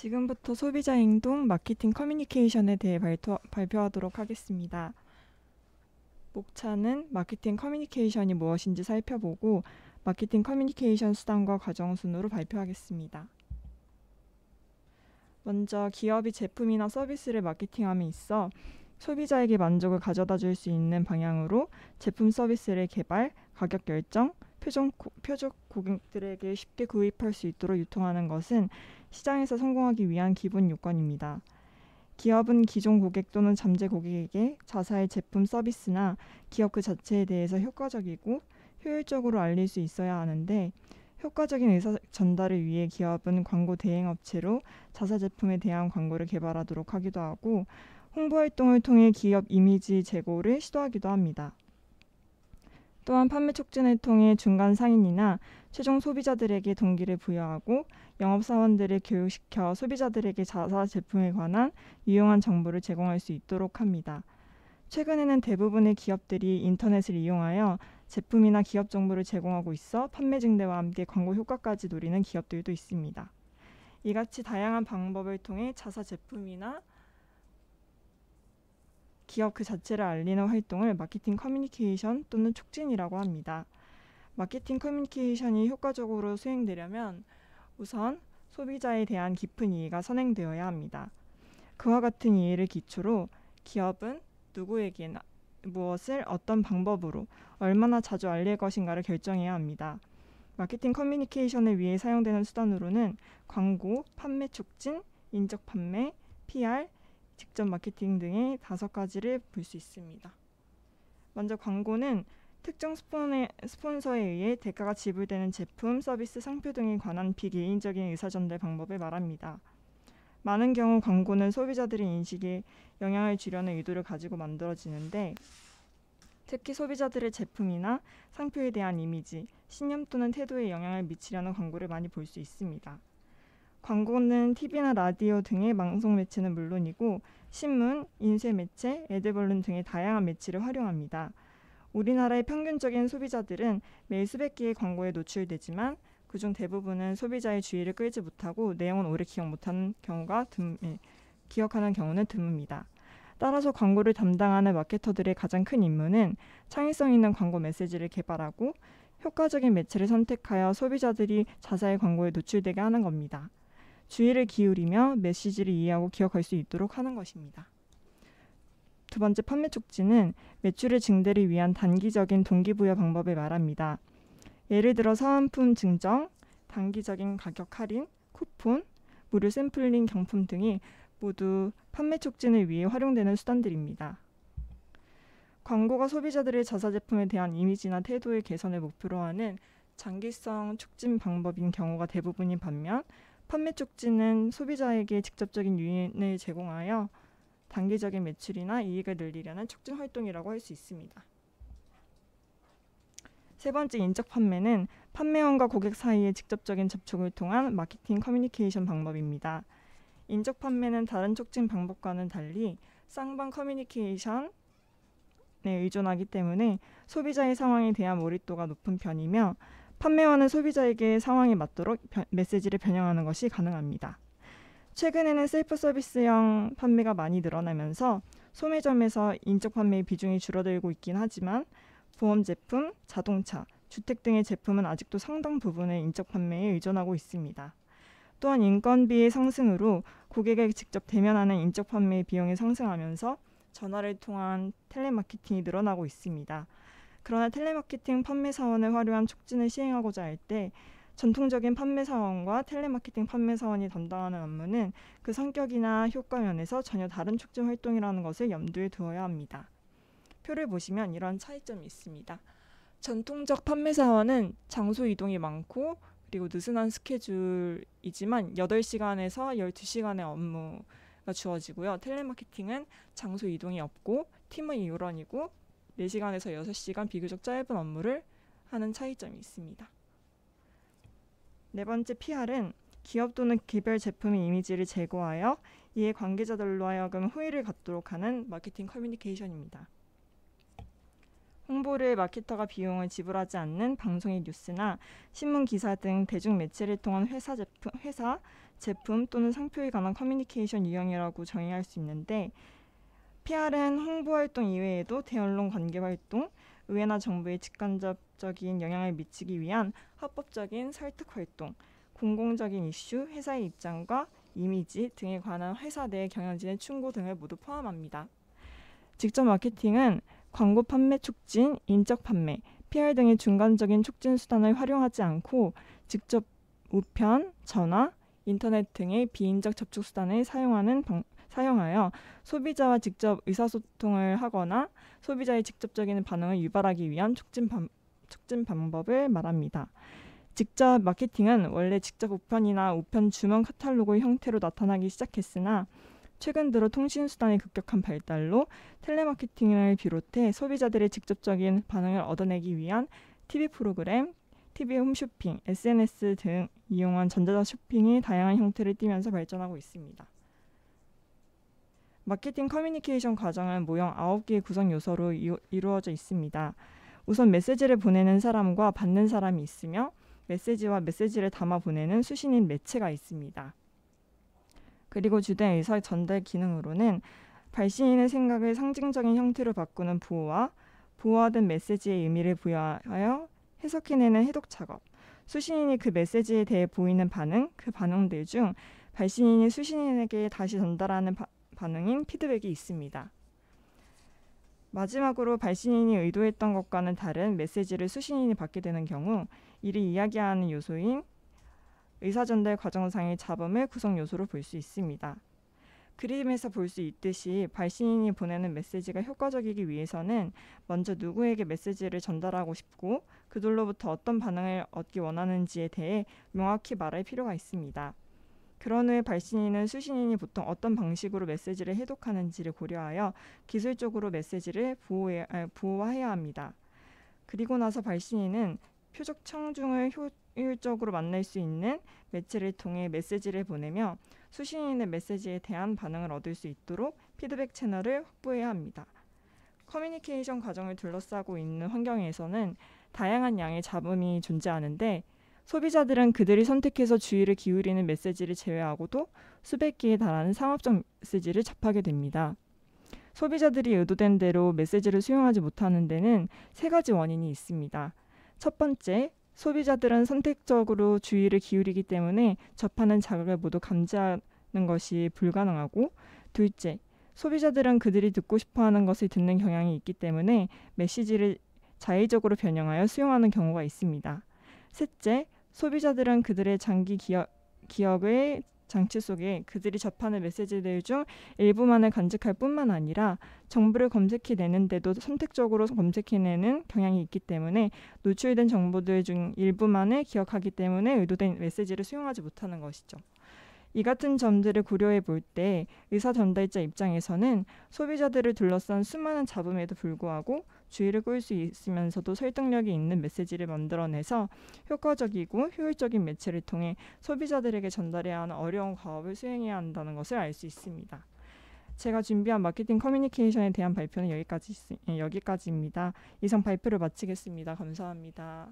지금부터 소비자 행동, 마케팅 커뮤니케이션에 대해 발표하도록 하겠습니다. 목차는 마케팅 커뮤니케이션이 무엇인지 살펴보고 마케팅 커뮤니케이션 수단과 과정 순으로 발표하겠습니다. 먼저 기업이 제품이나 서비스를 마케팅함에 있어 소비자에게 만족을 가져다 줄 수 있는 방향으로 제품 서비스를 개발, 가격 결정, 표적 고객들에게 쉽게 구입할 수 있도록 유통하는 것은 시장에서 성공하기 위한 기본 요건입니다. 기업은 기존 고객 또는 잠재 고객에게 자사의 제품 서비스나 기업 그 자체에 대해서 효과적이고 효율적으로 알릴 수 있어야 하는데 효과적인 의사 전달을 위해 기업은 광고 대행 업체로 자사 제품에 대한 광고를 개발하도록 하기도 하고 홍보 활동을 통해 기업 이미지 제고를 시도하기도 합니다. 또한 판매 촉진을 통해 중간 상인이나 최종 소비자들에게 동기를 부여하고 영업사원들을 교육시켜 소비자들에게 자사 제품에 관한 유용한 정보를 제공할 수 있도록 합니다. 최근에는 대부분의 기업들이 인터넷을 이용하여 제품이나 기업 정보를 제공하고 있어 판매 증대와 함께 광고 효과까지 노리는 기업들도 있습니다. 이같이 다양한 방법을 통해 자사 제품이나 기업 그 자체를 알리는 활동을 마케팅 커뮤니케이션 또는 촉진이라고 합니다. 마케팅 커뮤니케이션이 효과적으로 수행되려면 우선 소비자에 대한 깊은 이해가 선행되어야 합니다. 그와 같은 이해를 기초로 기업은 누구에게나 무엇을 어떤 방법으로 얼마나 자주 알릴 것인가를 결정해야 합니다. 마케팅 커뮤니케이션을 위해 사용되는 수단으로는 광고, 판매 촉진, 인적 판매, PR, 직접 마케팅 등의 5가지를 볼 수 있습니다. 먼저 광고는 특정 스폰서에 의해 대가가 지불되는 제품, 서비스, 상표 등에 관한 비개인적인 의사전달 방법을 말합니다. 많은 경우 광고는 소비자들의 인식에 영향을 주려는 의도를 가지고 만들어지는데 특히 소비자들의 제품이나 상표에 대한 이미지, 신념 또는 태도에 영향을 미치려는 광고를 많이 볼 수 있습니다. 광고는 TV나 라디오 등의 방송 매체는 물론이고 신문, 인쇄 매체, 애드벌룬 등의 다양한 매체를 활용합니다. 우리나라의 평균적인 소비자들은 매일 수백 개의 광고에 노출되지만 그중 대부분은 소비자의 주의를 끌지 못하고 내용은 오래 기억하는 경우는 드뭅니다. 따라서 광고를 담당하는 마케터들의 가장 큰 임무는 창의성 있는 광고 메시지를 개발하고 효과적인 매체를 선택하여 소비자들이 자사의 광고에 노출되게 하는 겁니다. 주의를 기울이며 메시지를 이해하고 기억할 수 있도록 하는 것입니다. 두 번째, 판매 촉진은 매출의 증대를 위한 단기적인 동기부여 방법을 말합니다. 예를 들어 사은품 증정, 단기적인 가격 할인, 쿠폰, 무료 샘플링 경품 등이 모두 판매 촉진을 위해 활용되는 수단들입니다. 광고가 소비자들의 자사 제품에 대한 이미지나 태도의 개선을 목표로 하는 장기성 촉진 방법인 경우가 대부분인 반면 판매 촉진은 소비자에게 직접적인 유인을 제공하여 단기적인 매출이나 이익을 늘리려는 촉진 활동이라고 할 수 있습니다. 세 번째, 인적 판매는 판매원과 고객 사이의 직접적인 접촉을 통한 마케팅 커뮤니케이션 방법입니다. 인적 판매는 다른 촉진 방법과는 달리 쌍방 커뮤니케이션에 의존하기 때문에 소비자의 상황에 대한 몰입도가 높은 편이며 판매원은 소비자에게 상황에 맞도록 메시지를 변형하는 것이 가능합니다. 최근에는 셀프 서비스형 판매가 많이 늘어나면서 소매점에서 인적 판매의 비중이 줄어들고 있긴 하지만 보험 제품, 자동차, 주택 등의 제품은 아직도 상당 부분의 인적 판매에 의존하고 있습니다. 또한 인건비의 상승으로 고객에게 직접 대면하는 인적 판매의 비용이 상승하면서 전화를 통한 텔레마케팅이 늘어나고 있습니다. 그러나 텔레마케팅 판매 사원을 활용한 촉진을 시행하고자 할 때 전통적인 판매 사원과 텔레마케팅 판매 사원이 담당하는 업무는 그 성격이나 효과 면에서 전혀 다른 촉진 활동이라는 것을 염두에 두어야 합니다. 표를 보시면 이런 차이점이 있습니다. 전통적 판매 사원은 장소 이동이 많고 그리고 느슨한 스케줄이지만 8시간에서 12시간의 업무가 주어지고요. 텔레마케팅은 장소 이동이 없고 팀의 일원이고 4시간에서 6시간 비교적 짧은 업무를 하는 차이점이 있습니다. 네 번째, PR은 기업 또는 개별 제품의 이미지를 제고하여 이에 관계자들로 하여금 호의를 갖도록 하는 마케팅 커뮤니케이션입니다. 홍보를 마케터가 비용을 지불하지 않는 방송의 뉴스나 신문 기사 등 대중매체를 통한 회사, 제품 또는 상표에 관한 커뮤니케이션 유형이라고 정의할 수 있는데, PR은 홍보활동 이외에도 대언론 관계활동, 의회나 정부에 직간접적인 영향을 미치기 위한 합법적인 설득 활동, 공공적인 이슈, 회사의 입장과 이미지 등에 관한 회사 내 경영진의 충고 등을 모두 포함합니다. 직접 마케팅은 광고 판매 촉진, 인적 판매, PR 등의 중간적인 촉진 수단을 활용하지 않고 직접 우편, 전화, 인터넷 등의 비인적 접촉 수단을 사용하여 소비자와 직접 의사소통을 하거나 소비자의 직접적인 반응을 유발하기 위한 촉진 방법을 말합니다. 직접 마케팅은 원래 직접 우편이나 우편 주문 카탈로그 형태로 나타나기 시작했으나 최근 들어 통신수단의 급격한 발달로 텔레마케팅을 비롯해 소비자들의 직접적인 반응을 얻어내기 위한 TV 프로그램, TV 홈쇼핑, SNS 등 이용한 전자 쇼핑이 다양한 형태를 띠면서 발전하고 있습니다. 마케팅 커뮤니케이션 과정은 모형 9개의 구성 요소로 이루어져 있습니다. 우선 메시지를 보내는 사람과 받는 사람이 있으며 메시지와 메시지를 담아 보내는 수신인 매체가 있습니다. 그리고 주된 의사 전달 기능으로는 발신인의 생각을 상징적인 형태로 바꾸는 부호화된 메시지의 의미를 부여하여 해석해내는 해독 작업, 수신인이 그 메시지에 대해 보이는 반응, 그 반응들 중 발신인이 수신인에게 다시 전달하는 반응인 피드백이 있습니다. 마지막으로 발신인이 의도했던 것과는 다른 메시지를 수신인이 받게 되는 경우 이를 이야기하는 요소인 의사전달 과정상의 잡음을 구성 요소로 볼 수 있습니다. 그림에서 볼 수 있듯이 발신인이 보내는 메시지가 효과적이기 위해서는 먼저 누구에게 메시지를 전달하고 싶고 그들로부터 어떤 반응을 얻기 원하는지에 대해 명확히 말할 필요가 있습니다. 그런 후에 발신인은 수신인이 보통 어떤 방식으로 메시지를 해독하는지를 고려하여 기술적으로 메시지를 부호화해야 합니다. 그리고 나서 발신인은 표적 청중을 효율적으로 만날 수 있는 매체를 통해 메시지를 보내며 수신인의 메시지에 대한 반응을 얻을 수 있도록 피드백 채널을 확보해야 합니다. 커뮤니케이션 과정을 둘러싸고 있는 환경에서는 다양한 양의 잡음이 존재하는데 소비자들은 그들이 선택해서 주의를 기울이는 메시지를 제외하고도 수백 개에 달하는 상업적 메시지를 접하게 됩니다. 소비자들이 의도된 대로 메시지를 수용하지 못하는 데는 3가지 원인이 있습니다. 첫 번째, 소비자들은 선택적으로 주의를 기울이기 때문에 접하는 자극을 모두 감지하는 것이 불가능하고, 둘째, 소비자들은 그들이 듣고 싶어하는 것을 듣는 경향이 있기 때문에 메시지를 자의적으로 변형하여 수용하는 경우가 있습니다. 셋째, 소비자들은 그들의 장기 기억의 장치 속에 그들이 접하는 메시지들 중 일부만을 간직할 뿐만 아니라 정보를 검색해내는데도 선택적으로 검색해내는 경향이 있기 때문에 노출된 정보들 중 일부만을 기억하기 때문에 의도된 메시지를 수용하지 못하는 것이죠. 이 같은 점들을 고려해 볼 때 의사 전달자 입장에서는 소비자들을 둘러싼 수많은 잡음에도 불구하고 주의를 끌 수 있으면서도 설득력이 있는 메시지를 만들어내서 효과적이고 효율적인 매체를 통해 소비자들에게 전달해야 하는 어려운 과업을 수행해야 한다는 것을 알 수 있습니다. 제가 준비한 마케팅 커뮤니케이션에 대한 발표는 여기까지입니다. 이상 발표를 마치겠습니다. 감사합니다.